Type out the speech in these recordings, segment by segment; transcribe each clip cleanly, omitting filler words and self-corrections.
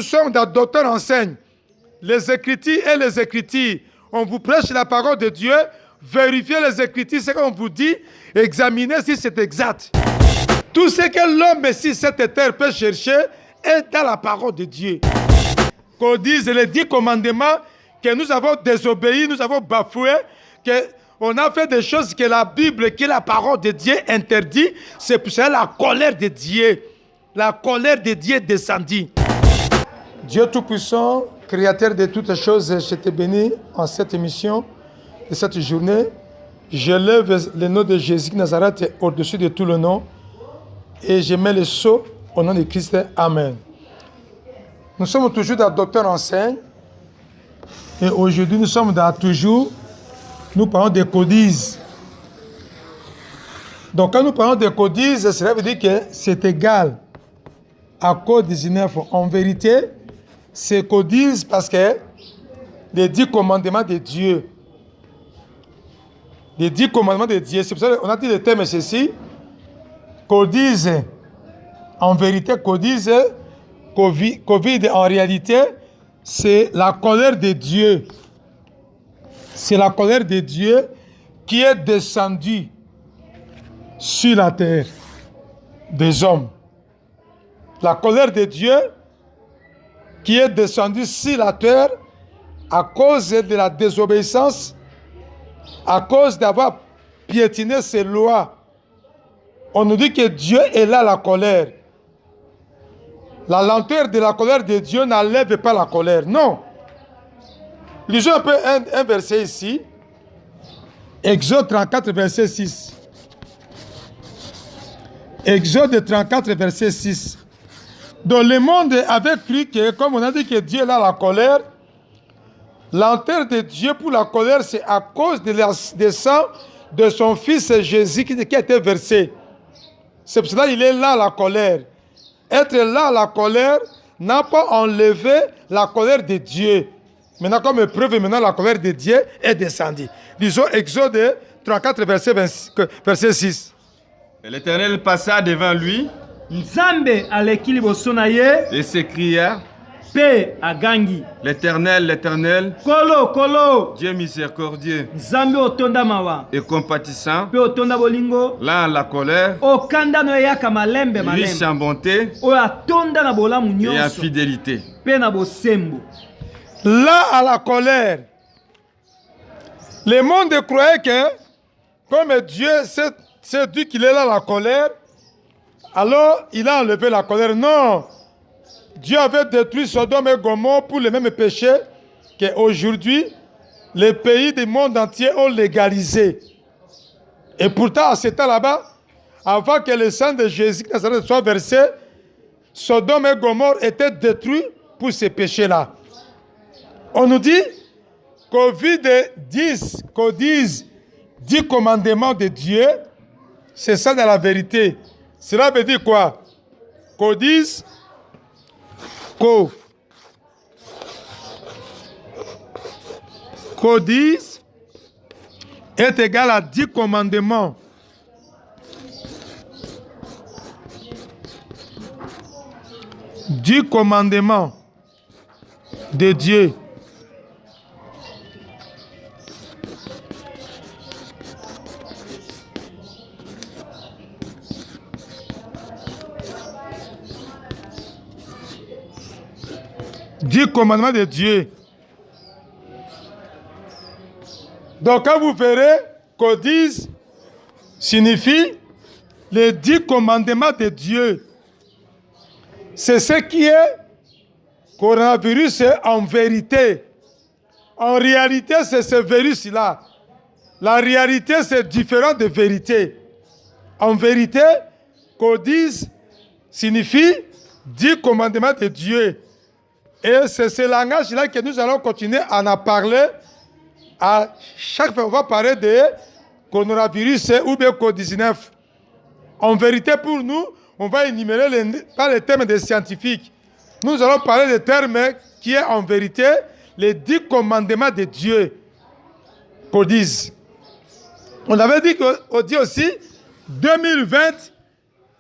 Nous sommes dans Docteur Enseigne. Les Écritures et les Écritures. On vous prêche la parole de Dieu. Vérifiez les Écritures, ce qu'on vous dit. Examinez si c'est exact. Tout ce que l'homme sur cette terre peut chercher est dans la parole de Dieu. Qu'on dise les 10 commandements que nous avons désobéi, nous avons bafoué, qu'on a fait des choses que la Bible, que la parole de Dieu interdit. C'est pour ça la colère de Dieu. La colère de Dieu descendit. Dieu Tout-Puissant, Créateur de toutes choses, je te bénis en cette émission, de cette journée. Je lève le nom de Jésus de Nazareth au-dessus de tout le nom et je mets le sceau au nom de Christ. Amen. Nous sommes toujours dans Docteur Enseigne et aujourd'hui nous sommes dans toujours, nous parlons des codices. Donc quand nous parlons des codices, cela veut dire que c'est égal à Code 19. En vérité, c'est codices parce que les 10 commandements de Dieu. Les 10 commandements de Dieu. C'est pour ça qu'on a dit le thème ceci. Codice. En vérité, codice, Covid en réalité, c'est la colère de Dieu. C'est la colère de Dieu qui est descendue sur la terre des hommes. La colère de Dieu qui est descendue sur la terre à cause de la désobéissance, à cause d'avoir piétiné ses lois. On nous dit que Dieu est là la colère. La lenteur de la colère de Dieu n'enlève pas la colère. Non. Lisons un peu un verset ici. Exode 34, verset 6. Exode 34, verset 6. Donc le monde avait cru que, comme on a dit que Dieu est là la colère, lenteur de Dieu pour la colère, c'est à cause du sang de son fils Jésus qui a été versé. C'est pour cela qu'il est là la colère. Être là la colère n'a pas enlevé la colère de Dieu. Maintenant, comme preuve, maintenant la colère de Dieu est descendue. Disons Exode 34, verset 6. Et l'Éternel passa devant lui Nzambe aleki liboso na ye et s'écria: pe agangi, L'Éternel, l'Éternel, kolo Dieu miséricordieux Nzambe otonda mawa et compatissant, pe otonda bolingo, lent à la colère, okanda no eyaka malembe riche en bonté oyo atonda na bolamu et en nyonso fidélité. pe na bosembo. Là à la colère. Le monde croyait que, comme Dieu, c'est Dieu qu'il est là la colère, alors il a enlevé la colère. Non. Dieu avait détruit Sodome et Gomorrhe pour les mêmes péchés qu'aujourd'hui, les pays du monde entier ont légalisé. Et pourtant, à ce temps là-bas, avant que le sang de Jésus soit versé, Sodome et Gomorrhe étaient détruits pour ces péchés-là. On nous dit Covid-10, codice, 10 commandements de Dieu, c'est ça dans la vérité. Cela veut dire quoi? Codice, codice est égal à 10 commandements. Dix commandements de Dieu. Dix commandements de Dieu. Donc quand vous verrez, codice signifie les 10 commandements de Dieu. C'est ce qui est coronavirus en vérité. En réalité, c'est ce virus-là. La réalité, c'est différent de vérité. En vérité, codice signifie 10 commandements de Dieu. Et c'est ce langage-là que nous allons continuer à en parler. À chaque fois, on va parler de coronavirus ou bien Covid-19. En vérité, pour nous, on va énumérer pas les termes des scientifiques. Nous allons parler des termes qui est en vérité les 10 commandements de Dieu. Codice. On avait dit qu'on dit aussi 2020,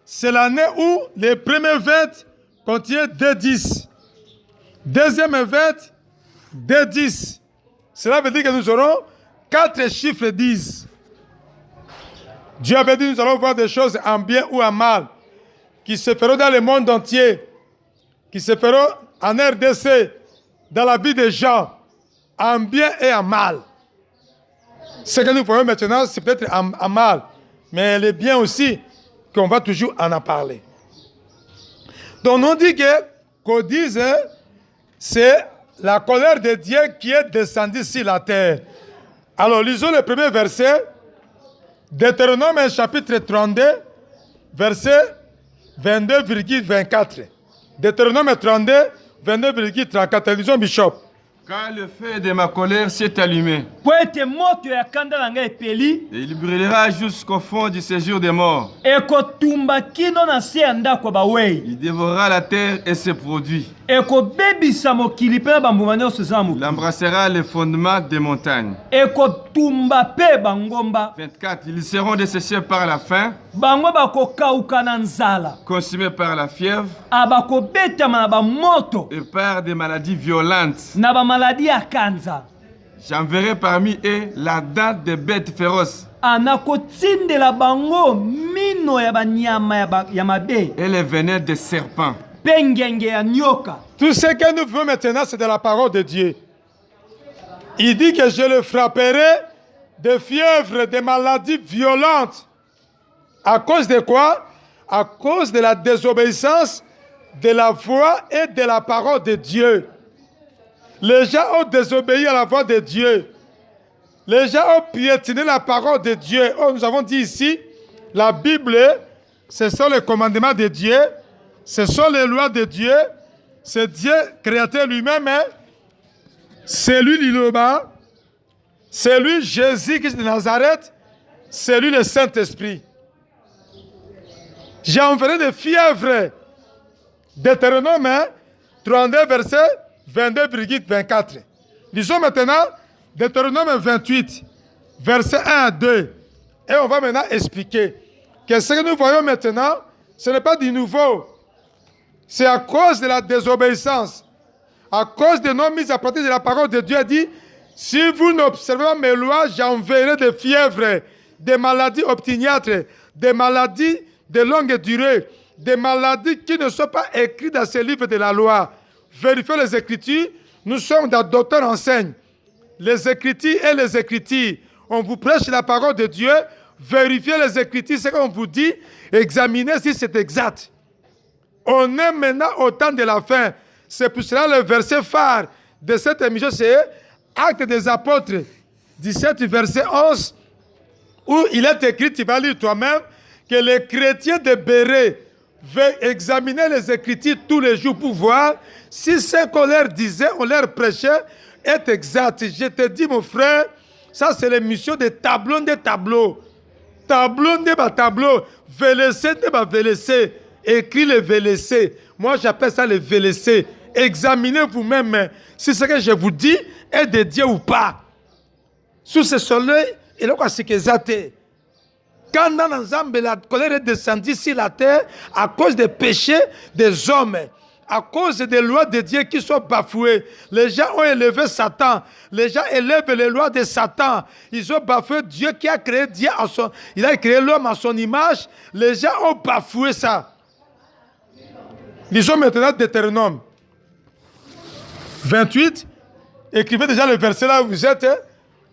c'est l'année où les premiers 20 contiennent 2 10. Deuxième évêque, 2:10. Cela veut dire que nous aurons 4 chiffres 10. Dieu avait dit nous allons voir des choses en bien ou en mal qui se feront dans le monde entier, qui se feront en RDC, dans la vie des gens, en bien et en mal. Ce que nous voyons maintenant, c'est peut-être en mal, mais le bien aussi, qu'on va toujours en parler. Donc on dit que, qu'on dise, c'est la colère de Dieu qui est descendue sur la terre. Alors lisons le premier verset, Deutéronome chapitre 32, verset 22,24. Deutéronome 32, 22,34. Lisons Bishop. Quand le feu de ma colère s'est allumé, po ete moto ya kanda na ngai epeli il brûlera jusqu'au fond du séjour des morts. ekotumba kino na se ya ndako ya bawei, Il dévorera la terre et ses produits. ekobebisa mokili mpe na bambuma nyonso eza na Il mokili, embrassera les fondements des montagnes. ekotumba mpe bangomba, 24. Ils seront desséchés par la faim, bango bakokauka na nzala, consumés par la fièvre abakobetama na bamoto et par des maladies violentes. na bamaladi ya kanza. J'enverrai parmi eux la dent des bêtes féroces Anakotindela bango mino ya banyama ya mabe, et les venin des serpents. mpe ngenge ya nyoka. Tout ce que nous voulons maintenant, c'est de la parole de Dieu. Il dit que je le frapperai de fièvre, de maladies violentes. À cause de quoi? À cause de la désobéissance de la voix et de la parole de Dieu. Les gens ont désobéi à la voix de Dieu. Les gens ont piétiné la parole de Dieu. Oh, nous avons dit ici, la Bible, ce sont les commandements de Dieu, ce sont les lois de Dieu, c'est Dieu créateur lui-même, hein? C'est lui l'Iloba, c'est lui Jésus-Christ de Nazareth, c'est lui le Saint-Esprit. J'ai envoyé des fièvres. Deutéronome 32, verset 22,24. Lisons maintenant Deutéronome 28, verset 1 à 2. Et on va maintenant expliquer que ce que nous voyons maintenant, ce n'est pas du nouveau. C'est à cause de la désobéissance, à cause de nos mises à pratique de la parole de Dieu. Il dit, si vous n'observez pas mes lois, j'enverrai des fièvres, des maladies opiniâtres, des maladies de longue durée, des maladies qui ne sont pas écrites dans ces livres de la loi. Vérifiez les Écritures. Nous sommes dans Docteur enseigne. Les Écritures et les Écritures. On vous prêche la parole de Dieu. Vérifiez les Écritures, ce qu'on vous dit. Examinez si c'est exact. On est maintenant au temps de la fin. C'est pour cela le verset phare de cette émission, c'est Actes des Apôtres, 17, verset 11, où il est écrit, tu vas lire toi-même, que les chrétiens de Bérée veulent examiner les Écritures tous les jours pour voir si ce qu'on leur disait, on leur prêchait, est exact. Je te dis, mon frère, ça c'est l'émission des tableaux des tableaux. Tableau de ma tableau, VLC de ma VLC, écrit le VLC. Moi j'appelle ça le VLC. Examinez vous-même si ce que je vous dis est de Dieu ou pas. Sous ce soleil, il y a quoi c'est que ça. Quand dans l'ensemble, la colère est descendue sur la terre à cause des péchés des hommes, à cause des lois de Dieu qui sont bafouées. Les gens ont élevé Satan. Les gens élèvent les lois de Satan. Ils ont bafoué Dieu qui a créé Dieu à son... Il a créé l'homme à son image. Les gens ont bafoué ça. Lisons maintenant Deutéronome 28. Écrivez déjà le verset là où vous êtes.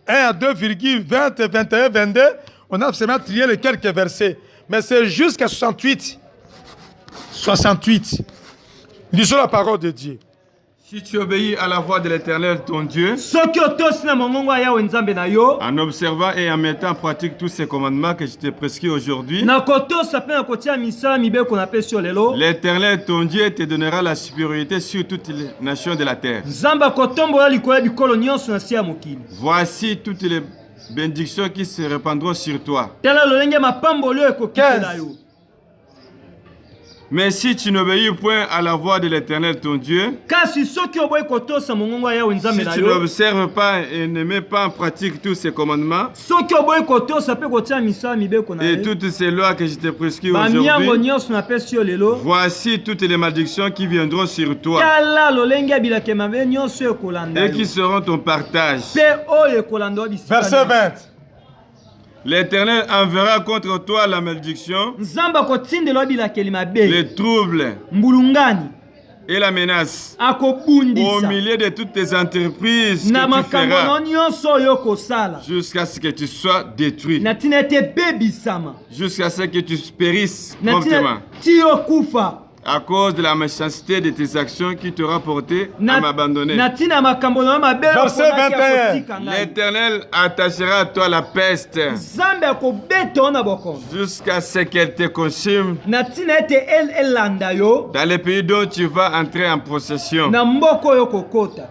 1 à 2, 20, 21, 22. On a seulement trié les quelques versets. Mais c'est jusqu'à 68. 68. Lisons la parole de Dieu. Si tu obéis à la voix de l'Éternel, ton Dieu, soki otosi na mongongo ya Yawe nzambe na yo, en observant et en mettant en pratique tous ces commandements que je t'ai prescrits aujourd'hui, na kotosa mpe na kotia misala mibeko napesi yo lelo, l'Éternel, ton Dieu, te donnera la supériorité sur toutes les nations de la terre. nzambe akotombola likolo ya bikolo nyonso na se ya mokili. Voici toutes les bénédictions qui se répandront sur toi. Tala lolenge mapamboli oyo ekokitela yo. Mais si tu n'obéis point à la voix de l'Éternel ton Dieu, kasi soki oboyi kotosa mongongo ya Yawe Nzambe si na tu yo, n'observes pas et ne mets pas en pratique tous ces commandements soki oboyi kotosa mpe kotia misala mibeko na et ye, toutes ces lois que je te prescris bamiango aujourd'hui, nyonso napesi yo lelo, voici toutes les malédictions qui viendront sur toi tala lolenge ya bilaka mabe nyonso ekolanda et yo qui seront ton partage. mpe oyo ekolanda yo bisika Verset nyonso. 20. L'Éternel enverra contre toi la malédiction, Nzambe akotindela yo bilakeli mabe, les troubles mbulungani et la menace au akobundisa milieu de toutes tes entreprises na que tu makambo no feras nyonso oyo okosala jusqu'à ce que tu sois détruit, na ntina ete ebebisama, jusqu'à ce que tu périsses na promptement ntina ti okufa, à cause de la méchanceté de tes actions qui t'aura porté à na m'abandonner. ntina ya makambo na yo mabe Verset oponaki 21. ya kotika ngai. L'Éternel attachera à toi la peste Nzambe akobeta yo na bokono jusqu'à ce qu'elle te consume na ntina ete elanda yo dans le pays dont tu vas entrer en possession. na mboka oyo kokota.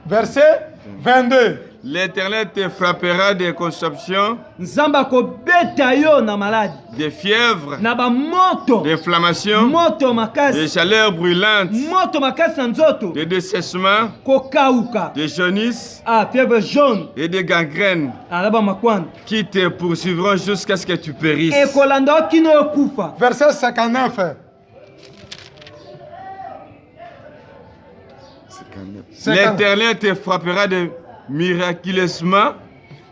Verset 22. L'Éternel te frappera de consumption, Nzambe akobeta yo na maladi, de fièvre, na bamoto, d'inflammation, moto de makasi, chaleur brûlante, moto makasi na nzoto, de dessèchement, kokauka, de jaunisse fièvre jaune, et de gangrène alaba makwanda, qui te poursuivront jusqu'à ce que tu périsses. ekolanda yo kino okufa. Verset 59. L'Éternel te frappera miraculeusement,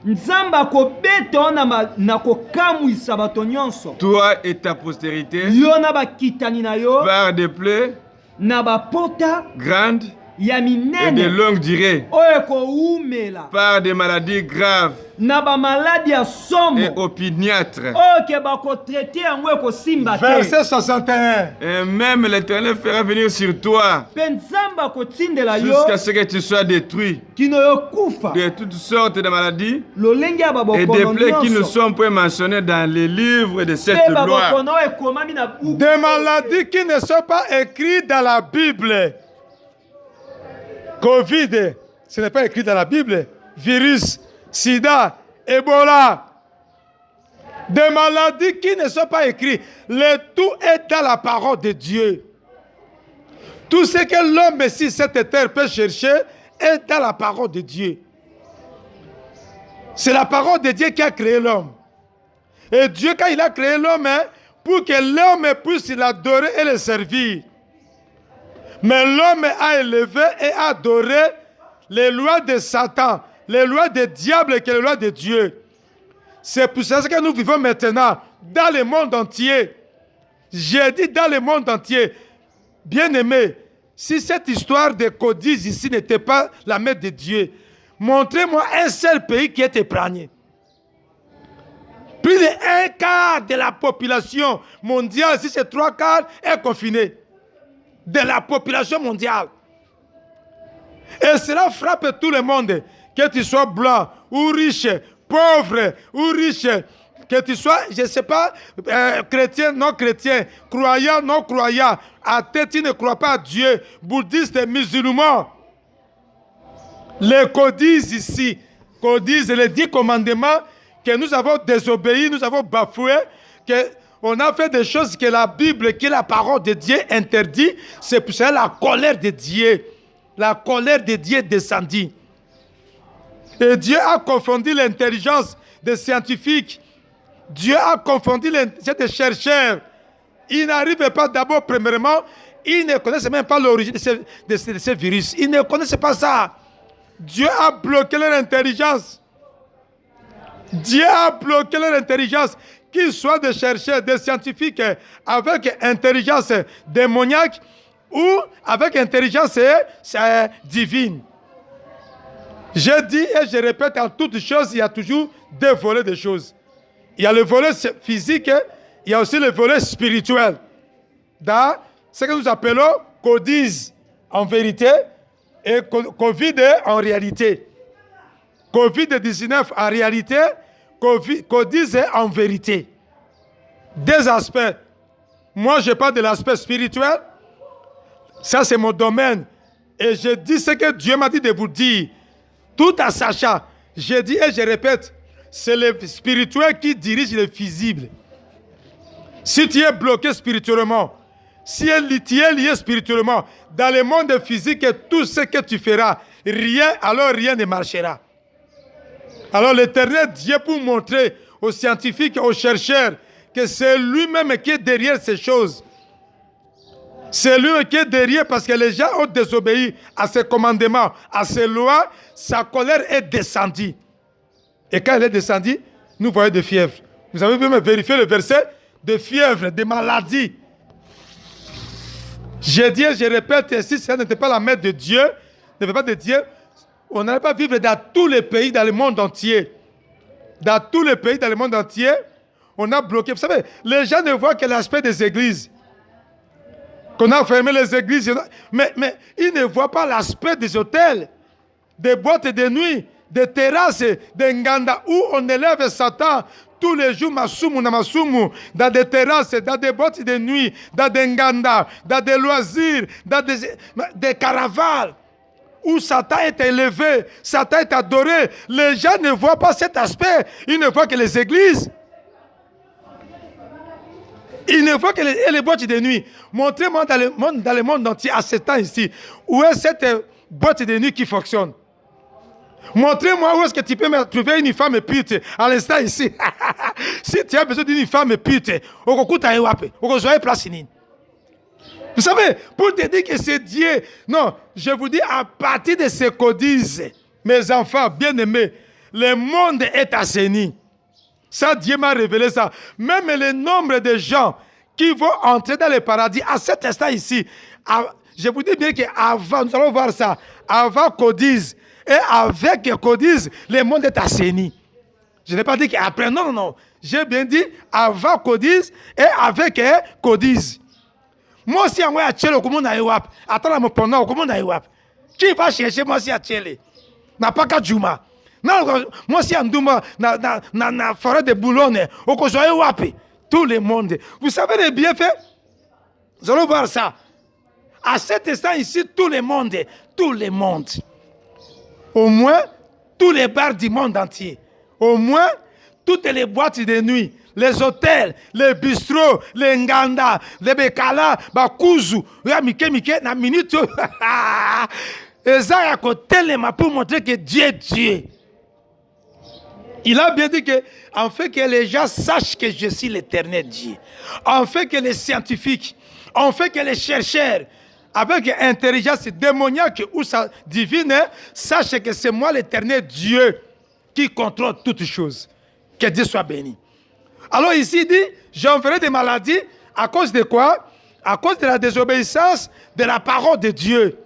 Nzambe akobeta yo na kokamwisa bato nyonso, toi et ta postérité, yo na bakitani na yo, par des plaies na bapota grandes ya et de minene longue durée, oyo ekoumela, par des maladies graves na bamaladi ya et somo opiniâtres. oyo ke bakotraite yango ekosimba te, Verset 61. Et même l'Éternel fera venir sur toi mpe Nzambe akotindela yo jusqu'à ce que tu sois détruit kino yo kufa de toutes sortes de maladies lolenge ya et des babokono plaies qui ne nyonso sont point mentionnées dans les livres de cette mpe loi. babokono oyo ekomami na buku Des maladies qui ne sont pas écrites dans la Bible. Covid, ce n'est pas écrit dans la Bible. Virus, sida, Ebola. Des maladies qui ne sont pas écrites. Le tout est dans la parole de Dieu. Tout ce que l'homme sur cette terre peut chercher est dans la parole de Dieu. C'est la parole de Dieu qui a créé l'homme. Et Dieu, quand il a créé l'homme, pour que l'homme puisse l'adorer et le servir. Mais l'homme a élevé et adoré les lois de Satan, les lois des diables que les lois de Dieu. C'est pour ça que nous vivons maintenant dans le monde entier. J'ai dit dans le monde entier. Bien-aimé, si cette histoire de codices ici n'était pas la main de Dieu, montrez-moi un seul pays qui est épargné. Plus de 1/4 de la population mondiale, si c'est 3/4, est confinée. De la population mondiale. Et cela frappe tout le monde. Que tu sois blanc ou riche, pauvre ou riche, que tu sois, je ne sais pas, chrétien, non chrétien, croyant, non croyant, athée, tu ne crois pas à Dieu, bouddhiste, musulman. Les codices ici, codices, les 10 commandements que nous avons désobéi, nous avons bafoué, on a fait des choses que la Bible, qui est la parole de Dieu, interdit. C'est pour ça la colère de Dieu. La colère de Dieu descendit. Et Dieu a confondu l'intelligence des scientifiques. Dieu a confondu l'intelligence des chercheurs. Ils n'arrivent pas d'abord, premièrement, ils ne connaissent même pas l'origine de ces virus. Ils ne connaissent pas ça. Dieu a bloqué leur intelligence. Dieu a bloqué leur intelligence. Qu'ils soient des chercheurs, des scientifiques avec intelligence démoniaque ou avec intelligence divine. Je dis et je répète, en toutes choses, il y a toujours deux volets de choses. Il y a le volet physique, il y a aussi le volet spirituel. Dans ce que nous appelons codices en vérité et Covid en réalité. Covid-19 en réalité, codices en vérité. Deux aspects. Moi, je parle de l'aspect spirituel. Ça, c'est mon domaine. Et je dis ce que Dieu m'a dit de vous dire. Tout en sachant. Je dis et je répète, c'est le spirituel qui dirige le visible. Si tu es bloqué spirituellement, si tu es lié spirituellement, dans le monde physique, tout ce que tu feras, alors rien ne marchera. Alors l'Éternel Dieu pour montrer aux scientifiques, aux chercheurs, que c'est lui-même qui est derrière ces choses. C'est lui qui est derrière parce que les gens ont désobéi à ses commandements, à ses lois, sa colère est descendue. Et quand elle est descendue, nous voyons des fièvres. Vous avez même vérifié le verset de fièvre, de maladie. Je dis, je répète, si ça n'était pas la main de Dieu, ne pas de Dieu, on n'allait pas vivre dans tous les pays, dans le monde entier. Dans tous les pays, dans le monde entier, on a bloqué. Vous savez, les gens ne voient que l'aspect des églises. Qu'on a fermé les églises, mais ils ne voient pas l'aspect des hôtels, des boîtes de nuit, des terrasses, des nganda, où on élève Satan tous les jours, masumu, dans des terrasses, dans des boîtes de nuit, dans des nganda, dans des loisirs, dans des caravales, où Satan est élevé, Satan est adoré. Les gens ne voient pas cet aspect, ils ne voient que les églises. Ils ne voient que les boîtes de nuit. Montrez-moi dans le monde entier, à ce temps ici, où est cette boîte de nuit qui fonctionne. Montrez-moi où est-ce que tu peux me trouver une femme pute à l'instant ici. Si tu as besoin d'une femme pute, vous savez, pour te dire que c'est Dieu, non, je vous dis à partir de ce qu'on dit, mes enfants bien-aimés, le monde est assaini. Ça, Dieu m'a révélé ça. Même le nombre de gens qui vont entrer dans le paradis à cet instant ici, je vous dis bien qu'avant, nous allons voir ça, avant qu'on dise, et avec qu'on dise, le monde est assaini. Je n'ai pas dit qu'après, non. J'ai bien dit avant qu'on dise et avec qu'on dise. Moi aussi, on va chercher comment on a eu. Attends, mon pendant, comment on a eu. Qui va chercher moi aussi à chercher? N'a pas qu'à Juma. Non, moi aussi, dans la forêt de Boulogne, au Kosoye Wapi, tout le monde. Vous savez les bienfaits? Nous allons voir ça. À cet instant ici, tout le monde. Au moins, tous les bars du monde entier. Au moins, toutes les boîtes de nuit, les hôtels, les bistrots, les nganda, les bekala, bakuzu, mike, na minute. Et ça, il y a côté pour montrer que Dieu est Dieu. Il a bien dit que, en fait, que les gens sachent que je suis l'Éternel Dieu. En fait, que les scientifiques, en fait, que les chercheurs, avec intelligence démoniaque ou divine, sachent que c'est moi l'Éternel Dieu qui contrôle toutes choses. Que Dieu soit béni. Alors ici, il dit, j'enverrai des maladies à cause de quoi? À cause de la désobéissance de la parole de Dieu.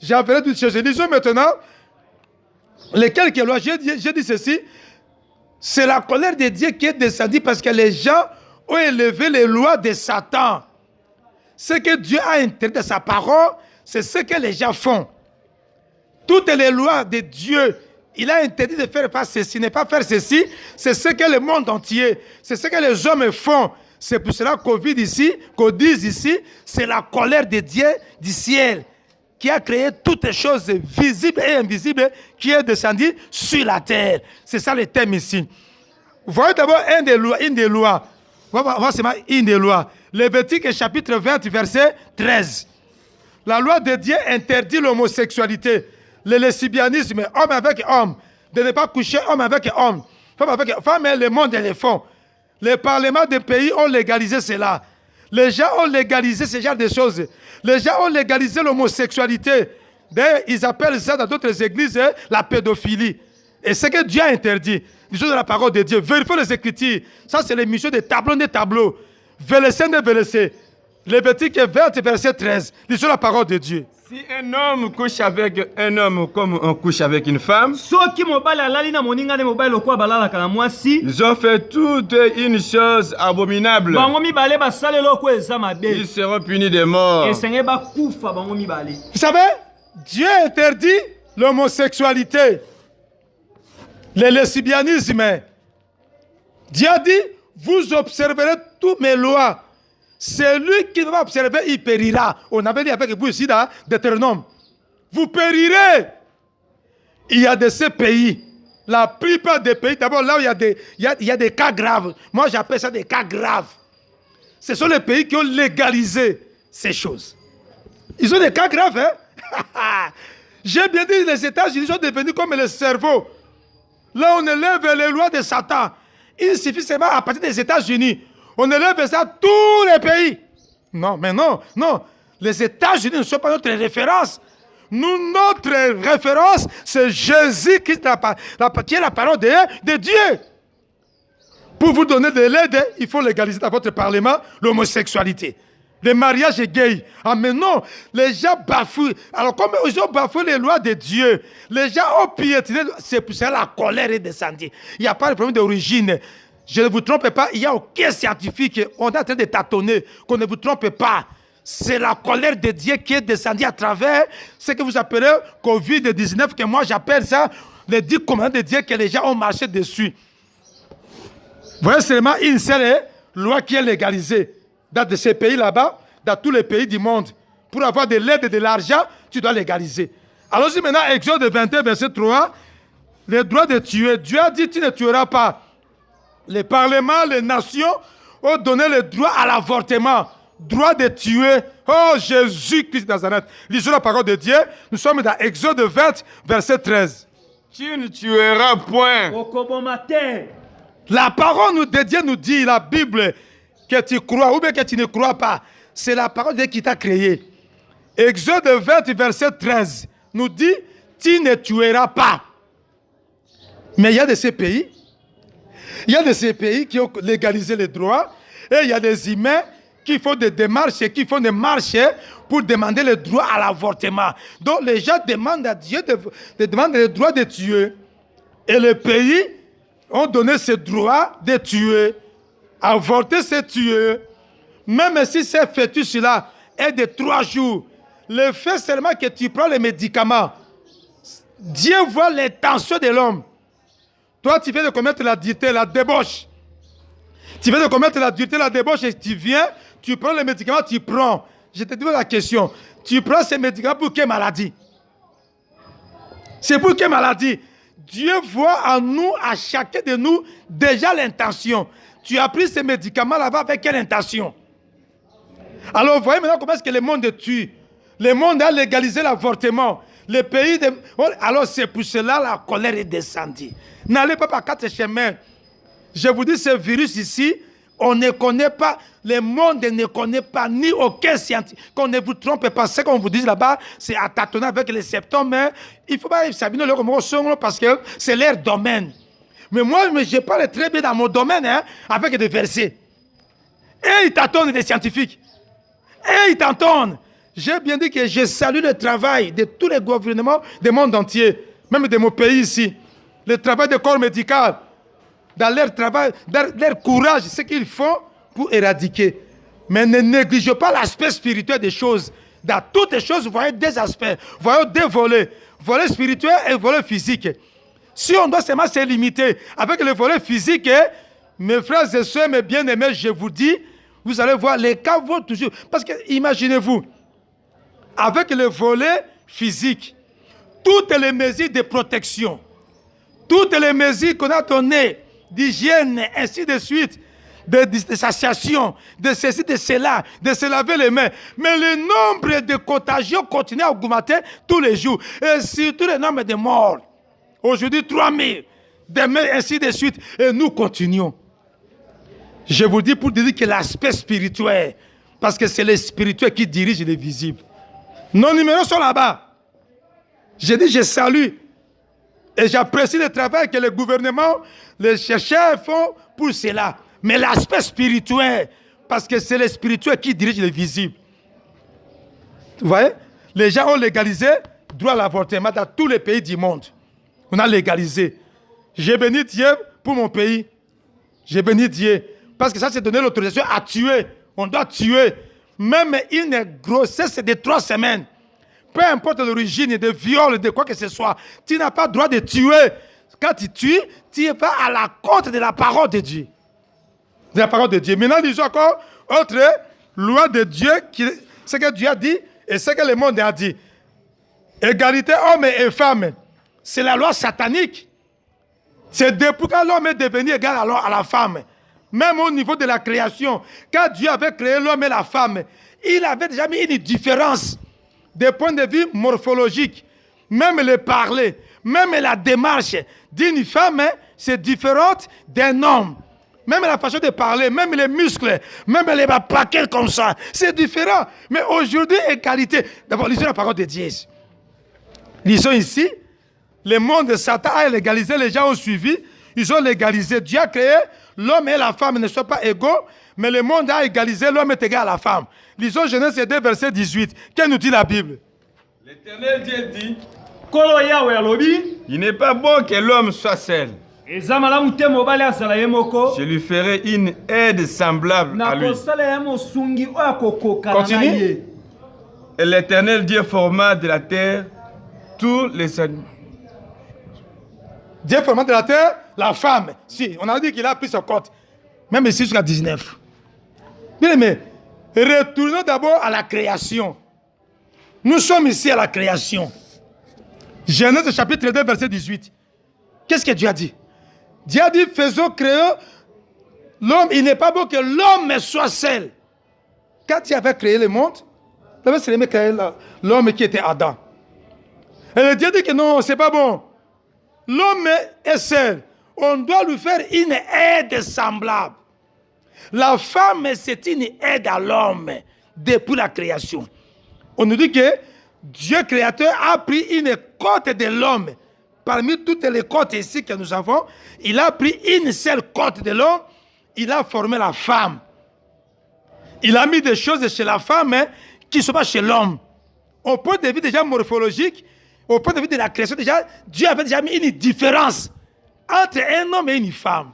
J'enverrai toutes choses. Lisons maintenant les quelques lois. J'ai dit ceci. C'est la colère de Dieu qui est descendue parce que les gens ont élevé les lois de Satan. Ce que Dieu a interdit de sa parole, c'est ce que les gens font. Toutes les lois de Dieu, il a interdit de faire pas ceci, ne pas faire ceci. C'est ce que le monde entier, c'est ce que les hommes font. C'est pour cela qu'on dit ici, c'est la colère de Dieu du ciel qui a créé toutes les choses visibles et invisibles qui est descendue sur la terre. C'est ça le thème ici. Voyez d'abord une des lois. On va voir seulement une des lois. Lévitique chapitre 20, verset 13. La loi de Dieu interdit l'homosexualité, le lesbianisme, homme avec homme, de ne pas coucher homme avec homme, femme avec femme, et le monde et les fonds. Les parlements des pays ont légalisé cela. Les gens ont légalisé ce genre de choses. Les gens ont légalisé l'homosexualité. D'ailleurs, ils appellent ça dans d'autres églises la pédophilie. Et c'est que Dieu a interdit. Lisons de la parole de Dieu. Vérifiez les Écritures. Ça, c'est l'émission des tableaux. Verset de verset. Lévitique 20, verset 13. Lisons la parole de Dieu. Si un homme couche avec un homme comme on couche avec une femme, ils ont fait toute une chose abominable. Ils seront punis de mort. Vous savez, Dieu interdit l'homosexualité, le lesbianisme. Dieu a dit, vous observerez toutes mes lois. Celui qui va observer, il périra. On avait dit avec vous ici dans Deutéronome. Vous périrez. Il y a de ces pays, la plupart des pays, d'abord là où il y a des cas graves. Moi j'appelle ça des cas graves. Ce sont les pays qui ont légalisé ces choses. Ils ont des cas graves, hein? J'ai bien dit, les États-Unis sont devenus comme le cerveau. Là, on élève les lois de Satan. Il suffit seulement à partir des États-Unis. On élève ça à tous les pays. Non, mais non. Les États-Unis ne sont pas notre référence. Nous, notre référence, c'est Jésus-Christ, qui est la parole de Dieu. Pour vous donner de l'aide, il faut légaliser dans votre parlement l'homosexualité. Les mariages gays. Ah mais non, les gens bafouent. Alors comme ils ont bafoué les lois de Dieu, les gens ont piétiné, c'est pour ça que la colère est descendue. Il n'y a pas de problème d'origine. Je ne vous trompe pas, il n'y a aucun scientifique. On est en train de tâtonner, qu'on ne vous trompe pas. C'est la colère de Dieu qui est descendue à travers ce que vous appelez Covid-19, que moi j'appelle ça les 10 commandements de Dieu que les gens ont marché dessus. Vous voyez seulement une seule loi qui est légalisée. Dans ces pays là-bas, dans tous les pays du monde, pour avoir de l'aide et de l'argent, tu dois légaliser. Alors si maintenant, Exode 21, verset 3, le droit de tuer, Dieu a dit tu ne tueras pas. Les parlements, les nations ont donné le droit à l'avortement, droit de tuer. Oh Jésus-Christ de Nazareth. Lisons la parole de Dieu, nous sommes dans Exode 20, verset 13. Tu ne tueras point. La parole de Dieu nous dit, la Bible, que tu crois ou bien que tu ne crois pas, c'est la parole de Dieu qui t'a créé. Exode 20, verset 13, nous dit, tu ne tueras pas. Mais il y a de ces pays, qui ont légalisé les droits, et il y a des humains qui font des démarches, qui font des marches pour demander le droit à l'avortement. Donc les gens demandent à Dieu de demander le droit de tuer. Et les pays ont donné ce droit de tuer. Avorter, c'est tuer. Même si ce fœtus-là est de 3 jours, le fait seulement que tu prends les médicaments, Dieu voit l'intention de l'homme. Toi, tu viens de commettre l'adultère, la débauche. Tu viens de commettre l'adultère, la débauche, et tu viens, tu prends les médicaments, tu prends. Je te dis la question. Tu prends ces médicaments pour quelle maladie? C'est pour quelle maladie? Dieu voit en nous, à chacun de nous, déjà l'intention. Tu as pris ces médicaments là-bas avec quelle intention? Alors, vous voyez maintenant comment est-ce que le monde tue. Le monde a légalisé l'avortement. Les pays de... Alors, c'est pour cela la colère est descendue. N'allez pas par 4 chemins. Je vous dis, ce virus ici, on ne connaît pas, le monde ne connaît pas, ni aucun scientifique. Qu'on ne vous trompe pas. Ce qu'on vous dit là-bas, c'est à tâtonner avec les symptômes. Mais il ne faut pas s'abîmer parce que c'est leur domaine. Mais moi, je parle très bien dans mon domaine, avec des versets. Et ils tâtonnent des scientifiques. Et ils t'entendent. J'ai bien dit que je salue le travail de tous les gouvernements du monde entier, même de mon pays ici. Le travail du corps médical, dans leur travail, dans leur courage, ce qu'ils font pour éradiquer. Mais ne négligez pas l'aspect spirituel des choses. Dans toutes les choses, vous voyez des aspects, vous voyez des volets. Volet spirituel et volet physique. Si on doit seulement se limiter avec le volet physique, mes frères et sœurs, mes bien-aimés, je vous dis, vous allez voir, les cas vont toujours... Parce que, imaginez-vous, avec le volet physique, toutes les mesures de protection, toutes les mesures qu'on a données, d'hygiène, ainsi de suite, de distanciation, de ceci, de cela, de se laver les mains. Mais le nombre de contagions continue à augmenter tous les jours. Et surtout le nombre de morts. Aujourd'hui, 3000. Demain, ainsi de suite. Et nous continuons. Je vous dis pour dire que l'aspect spirituel, parce que c'est le spirituel qui dirige les visibles. Nos numéros sont là-bas. Je dis, je salue. Et j'apprécie le travail que le gouvernement, les chercheurs font pour cela. Mais l'aspect spirituel, parce que c'est le spirituel qui dirige les visibles. Vous voyez? Les gens ont légalisé le droit à l'avortement dans tous les pays du monde. On a légalisé. J'ai béni Dieu pour mon pays. J'ai béni Dieu. Parce que ça, c'est donner l'autorisation à tuer. On doit tuer. Même une grossesse de 3 semaines. Peu importe l'origine, de viol, de quoi que ce soit. Tu n'as pas le droit de tuer. Quand tu tues, tu vas à la contre de la parole de Dieu. De la parole de Dieu. Maintenant, lisons encore autre loi de Dieu, ce que Dieu a dit et ce que le monde a dit. Égalité hommes et femmes. C'est la loi satanique. C'est depuis quand l'homme est devenu égal à la femme. même au niveau de la création, quand Dieu avait créé l'homme et la femme, il avait déjà mis une différence des points de vue morphologiques, même le parler, même la démarche d'une femme, c'est différente d'un homme. Même la façon de parler, même les muscles, même les paquets comme ça, c'est différent. Mais aujourd'hui, égalité. D'abord, lisons la parole de Dieu. Lisons ici, le monde de Satan a légalisé, les gens ont suivi, ils ont légalisé. Dieu a créé l'homme et la femme ne sont pas égaux, mais le monde a égalisé, l'homme est égal à la femme. Lisons Genèse 2, verset 18. Qu'est-ce que nous dit la Bible? L'Éternel Dieu dit, Kolo Yahweh alobi, il n'est pas bon que l'homme soit seul. eza malamu te mobali azala ye moko. Je lui ferai une aide semblable à lui. Nakosala ye mosungi oyo akokokana na Continue. ye. Et l'Éternel Dieu forma de la terre tous les animaux. Dieu forma de la terre la femme. Si, on a dit qu'il a pris son compte. Même ici jusqu'à 19. Bien aimé, retournons d'abord à la création. Nous sommes ici à la création. Genèse chapitre 2, verset 18. Qu'est-ce que Dieu a dit? Dieu a dit, faisons créer l'homme. Il n'est pas bon que l'homme soit seul. Quand Dieu avait créé le monde, il avait seulement créé l'homme qui était Adam. Et Dieu dit que non, c'est pas bon. L'homme est seul. On doit lui faire une aide semblable. La femme, c'est une aide à l'homme depuis la création. On nous dit que Dieu créateur a pris une côte de l'homme. Parmi toutes les côtes ici que nous avons, il a pris une seule côte de l'homme. Il a formé la femme. Il a mis des choses chez la femme qui ne sont pas chez l'homme. Au point de vue déjà morphologique, au point de vue de la création, déjà, Dieu avait déjà mis une différence entre un homme et une femme.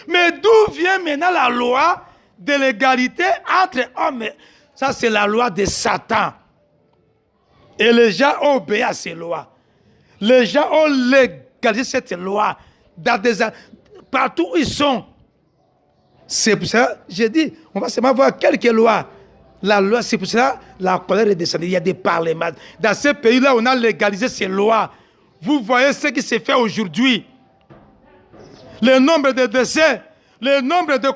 Mais d'où vient maintenant la loi de l'égalité entre hommes? Ça, c'est la loi de Satan. Et les gens ont obéi à ces lois. Les gens ont légalisé cette loi partout où ils sont. C'est pour ça, j'ai dit, on va seulement voir quelques lois. La loi, c'est pour ça la colère est descendue. Il y a des parlements. Dans ces pays-là, on a légalisé ces lois. Vous voyez ce qui se fait aujourd'hui. Le nombre de décès, le nombre de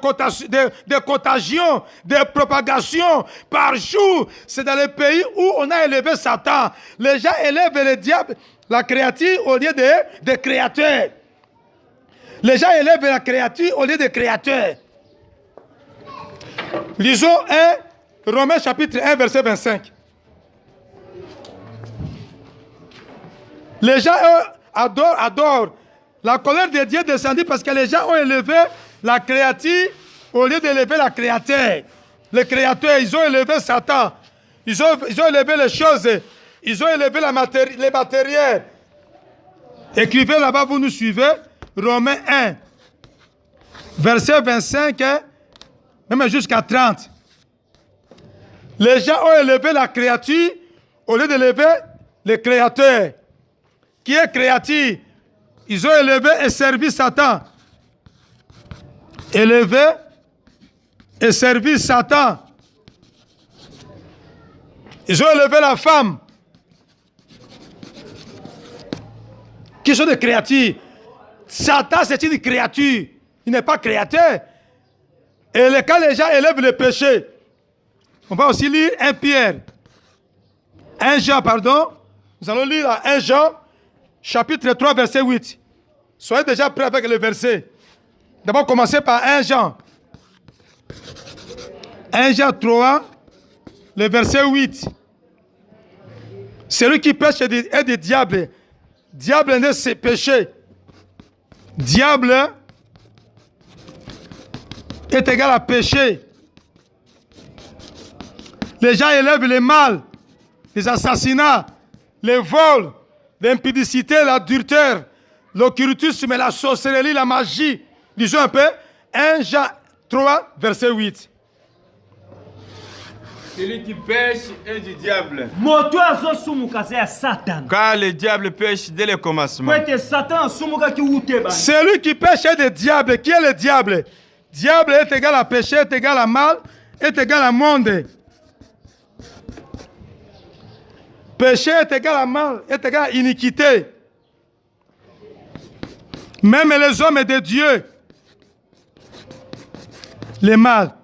contagions, de propagations par jour, c'est dans les pays où on a élevé Satan. Les gens élèvent le diable, la créature, au lieu de créateur. Les gens élèvent la créature au lieu de créateur. Lisons Romains chapitre 1, verset 25. Les gens adorent. La colère de Dieu descendue parce que les gens ont élevé la créature au lieu d'élever la créateur. Les créateurs, ils ont élevé Satan. Ils ont élevé les choses. Ils ont élevé les matériels. Écrivez là-bas, vous nous suivez. Romains 1, verset 25, même jusqu'à 30. Les gens ont élevé la créature au lieu d'élever le créateur. Qui est créature? Ils ont élevé et servi Satan. Élevé et servi Satan. Ils ont élevé la femme. Qui sont des créatures. Satan, c'est une créature. Il n'est pas créateur. Et quand les gens élèvent le péché, on va aussi lire 1 Pierre. 1 Jean, pardon. Nous allons lire 1 Jean, chapitre 3, verset 8. Soyez déjà prêts avec le verset. D'abord, commencez par 1 Jean. 1 Jean 3, le verset 8. Celui qui pêche est des diables. Diable n'est pas péché. Diable est égal à péché. Les gens élèvent le mal, les assassinats, les vols, l'impudicité, l'adultère, l'occultisme, la sorcellerie, la magie. Lisons un peu. 1 Jean 3, verset 8. Celui qui pêche est du diable. Moto azosumuka ya Satan. Car le diable pêche dès le commencement. Kwete Satan asumuka ki uteba. Celui qui pêche est le diable. Qui est le diable? Diable est égal à péché, est égal à mal, est égal à monde. Péché est égal à mal, est égal à iniquité. Même les hommes de Dieu, Le mal.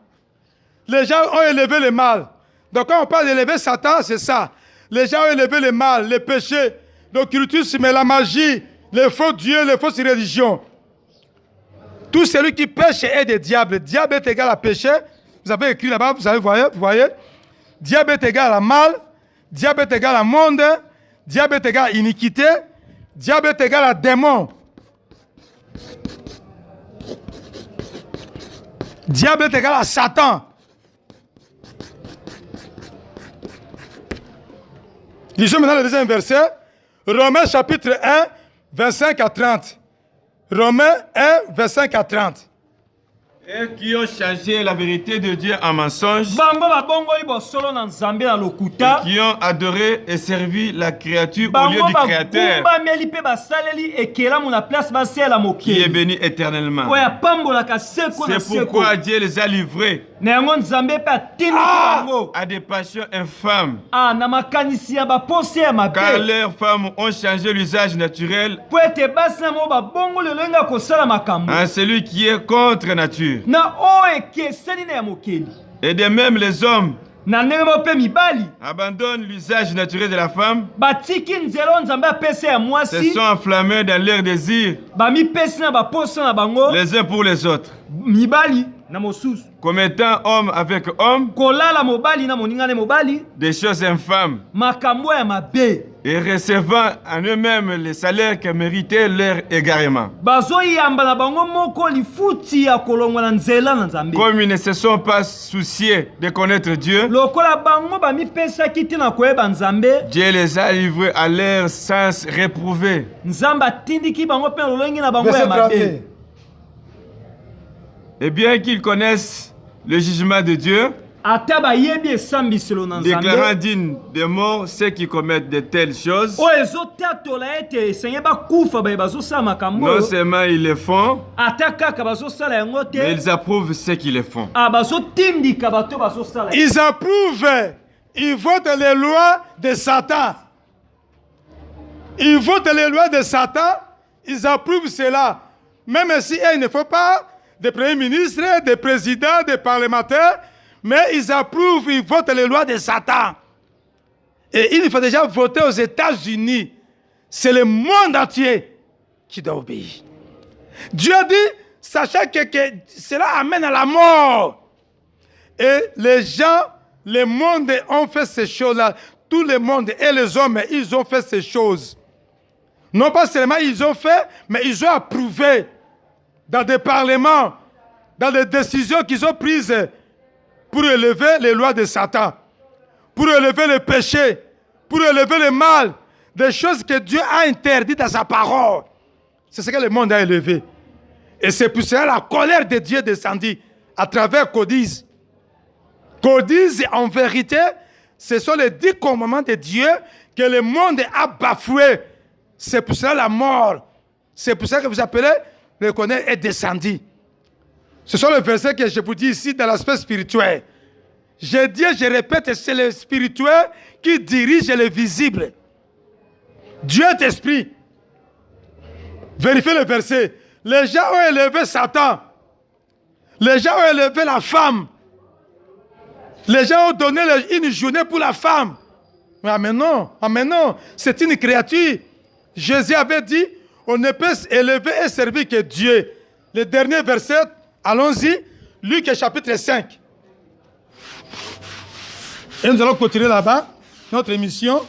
Les gens ont élevé le mal. Donc quand on parle d'élever Satan, c'est ça. Les gens ont élevé le mal, le péché, l'occultisme, la magie, les faux dieux, les fausses religions. Tout celui qui pêche est des diables. Diable est égal à péché. Vous avez écrit là-bas, vous voyez. Diable est égal à mal. Diable est égal à monde. Diable est égal à iniquité. Diable est égal à démon. Diable est égal à Satan. Lisons maintenant le deuxième verset. Romains chapitre 1, 25 à 30. Romains 1, 25 à 30. Et qui ont changé la vérité de Dieu en mensonge. Et qui ont adoré et servi la créature au lieu du Créateur. Qui est béni éternellement. C'est pourquoi Dieu les a livrés à des passions infâmes. Car leurs femmes ont changé l'usage naturel en celui qui est contre nature. Et de même les hommes abandonnent l'usage naturel de la femme, se sont enflammés dans leurs désirs les uns pour les autres, commettant homme avec homme des choses infâmes et recevant en eux-mêmes les salaires que méritaient leur égarement. Comme ils ne se sont pas souciés de connaître Dieu, Dieu les a livrés à leur sens réprouvé. Et bien qu'ils connaissent le jugement de Dieu, déclarant dignes de mort ceux qui commettent de telles choses, non seulement ils le font, mais ils approuvent ceux qui le font. Ils approuvent, ils votent les lois de Satan. Ils votent les lois de Satan, ils approuvent cela. Même si il ne faut pas des premiers ministres, des présidents, des parlementaires, mais ils approuvent, ils votent les lois de Satan. Et il faut déjà voter aux États-Unis. C'est le monde entier qui doit obéir. Dieu dit, sachant que cela amène à la mort. Et les gens, le monde ont fait ces choses-là. Tout le monde et les hommes, ils ont fait ces choses. Non pas seulement ils ont fait, mais ils ont approuvé dans des parlements, dans des décisions qu'ils ont prises pour élever les lois de Satan, pour élever le péché, pour élever le mal, des choses que Dieu a interdites dans sa parole. C'est ce que le monde a élevé. Et c'est pour cela la colère de Dieu descendit à travers Codice. Codice, en vérité, ce sont les 10 commandements de Dieu que le monde a bafoués. C'est pour cela la mort. C'est pour ça que vous appelez le colère est descendu. Ce sont les versets que je vous dis ici dans l'aspect spirituel. Je dis et je répète, c'est le spirituel qui dirige le visible. Dieu est esprit. Vérifiez le verset. Les gens ont élevé Satan. Les gens ont élevé la femme. Les gens ont donné une journée pour la femme. Mais non, c'est une créature. Jésus avait dit, on ne peut élever et servir que Dieu. Le dernier verset, allons-y, Luc chapitre 5. Et nous allons continuer là-bas, notre émission,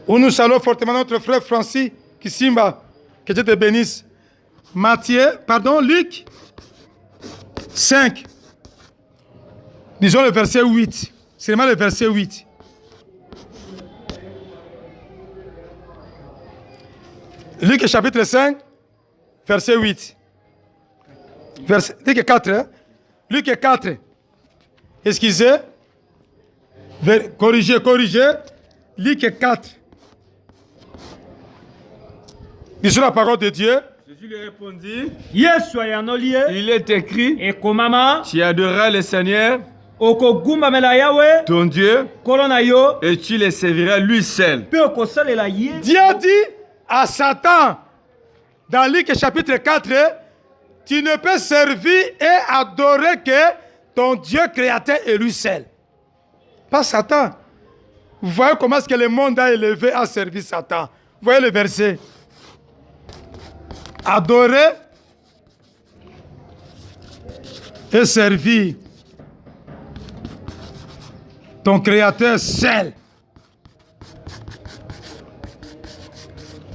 où nous saluons fortement notre frère Francis Kisimba, que Dieu te bénisse. Luc 5. Disons le verset 8. C'est vraiment le verset 8. Luc chapitre 5, verset 8. Luc 4. Hein? Luc 4. Excusez. Corrigez. Luc 4. Lisons la parole de Dieu. Jésus lui répondit, il est écrit, tu adoreras le Seigneur, ton Dieu, et tu le serviras lui seul. Dieu dit à Satan, dans Luc chapitre 4, Tu ne peux servir et adorer que ton Dieu créateur est lui seul. Pas Satan. Vous voyez comment est-ce que le monde a élevé à servir Satan. Vous voyez le verset. Adorer et servir ton créateur seul.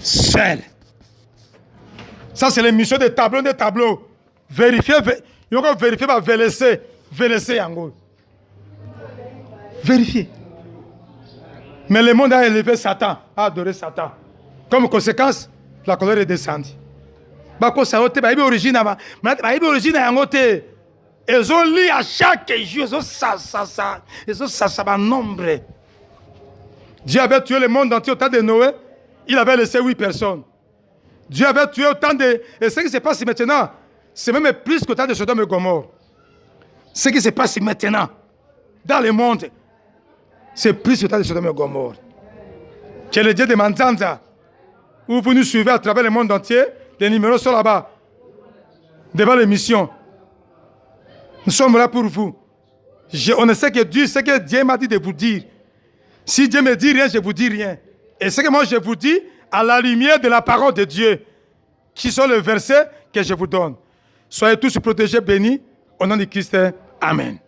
Seul. Ça, c'est l'émission des tableaux. Vérifiez, vérifier en gros. Vérifiez. Mais le monde a élevé Satan, a adoré Satan. Comme conséquence, la colère est descendue. Origine, ils ont lu à chaque jour, ils ont nombre. Dieu avait tué le monde entier au temps de Noé, il avait laissé 8 personnes. Dieu avait tué autant de... Et ce qui se passe maintenant, c'est même plus qu'au temps de Sodome et Gomorrhe. Ce qui se passe maintenant, dans le monde, c'est plus qu'au temps de Sodome et Gomorrhe. Que le Dieu de Manzanza, où vous nous suivez à travers le monde entier, les numéros sont là-bas, devant l'émission. Nous sommes là pour vous. On ne sait que Dieu, ce que Dieu m'a dit de vous dire. Si Dieu me dit rien, je vous dis rien. Et ce que moi je vous dis, à la lumière de la parole de Dieu, qui sont les versets que je vous donne. Soyez tous protégés, bénis, au nom de Christ. Amen.